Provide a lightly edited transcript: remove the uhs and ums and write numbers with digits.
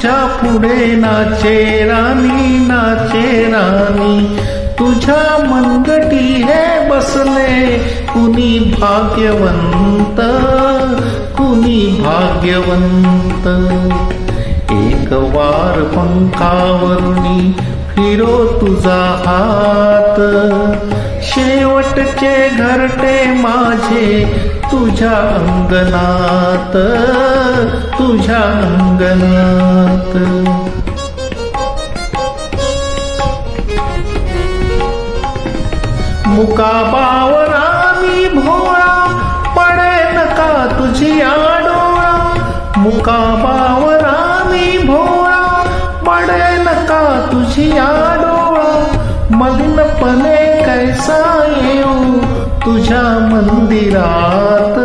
तुझ्या पुढे नाचे राणी, तुझ्या मनगटी हे बसले कुणी भाग्यवंत, कुणी भाग्यवंत. एक वार पंखावरुनी फिरो तुझा हात, शेवटचे घरटे माझे तुझ्या अंगणात, तुझ्या अंगणात. मुकाबावरा मी भोळा, पडेन का तुझी आडोळा. मुकाबावरा मी भोळा, पडेन का तुझी आडोळा. मग्नपणे कैसा येऊ तुझ्या मंदिरात.